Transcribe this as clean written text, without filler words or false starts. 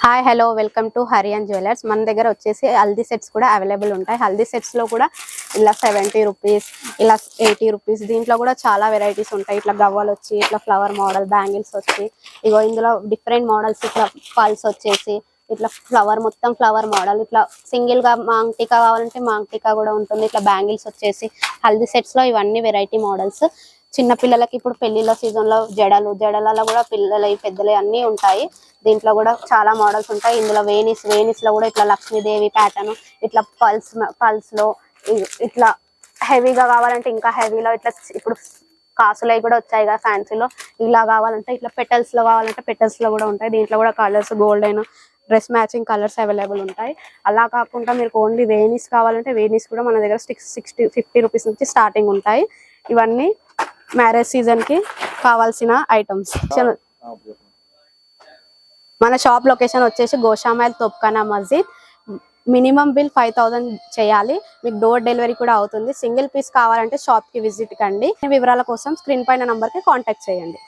Hi hello welcome to Hariyan jewellers. మన దగ్గర వచ్చేసి హల్దీ సెట్స్ కూడా అవైలబుల్ ఉంటాయి. హల్దీ సెట్స్ లో కూడా ఇలా 70 రూపీస్, ఇలా 80 రూపీస్, దీంట్లో కూడా చాలా వెరైటీస్ ఉంటాయి. ఇట్లా గవ్వలు వచ్చి, ఇట్లా ఫ్లవర్ మోడల్ బ్యాంగిల్స్ వచ్చి, ఇగో ఇందులో డిఫరెంట్ మోడల్స్, ఇట్లా పల్స్ వచ్చేసి, ఇట్లా ఫ్లవర్ మొత్తం ఫ్లవర్ మోడల్, ఇట్లా సింగిల్ గా మాంగ్టికా కావాలంటే మాంగ్టికా కూడా ఉంటుంది. ఇట్లా బ్యాంగిల్స్ వచ్చేసి హల్దీ సెట్స్ లో ఇవన్నీ వెరైటీ మోడల్స్. చిన్న పిల్లలకి ఇప్పుడు పెళ్లిళ్ళ సీజన్ లో జడలలో కూడా పిల్లలు పెద్దలు అన్ని ఉంటాయి. దీంట్లో కూడా చాలా మోడల్స్ ఉంటాయి. ఇందులో వేణీస్ లో కూడా ఇట్లా లక్ష్మీదేవి ప్యాటర్న్, ఇట్లా పల్స్ లో ఇట్లా హెవీగా కావాలంటే ఇంకా హెవీలో, ఇట్లా ఇప్పుడు కాసులవి కూడా వచ్చాయి కదా ఫ్యాన్సీలో, ఇలా కావాలంటే ఇట్లా పెటల్స్ లో కావాలంటే పెటల్స్ లో కూడా ఉంటాయి. దీంట్లో కూడా colours golden dress matching colours available ఉంటాయి. అలా కాకుండా మీరు ఓన్లీ వేణీస్ కావాలంటే వేణీస్ కూడా మన దగ్గర 50 రూపీస్ నుంచి స్టార్టింగ్ ఉంటాయి. ఇవన్నీ మ్యారేజ్ సీజన్ కి కావాల్సిన ఐటమ్స్. మన షాప్ లొకేషన్ వచ్చేసి గోషామైల్ తోప్ఖానా మస్జిద్. మినిమం బిల్ 5000 చేయాలి. మీకు డోర్ డెలివరీ కూడా అవుతుంది. సింగిల్ పీస్ కావాలంటే షాప్ కి విజిట్ కండి. వివరాల కోసం స్క్రీన్ పైన నంబర్ కి కాంటాక్ట్ చేయండి.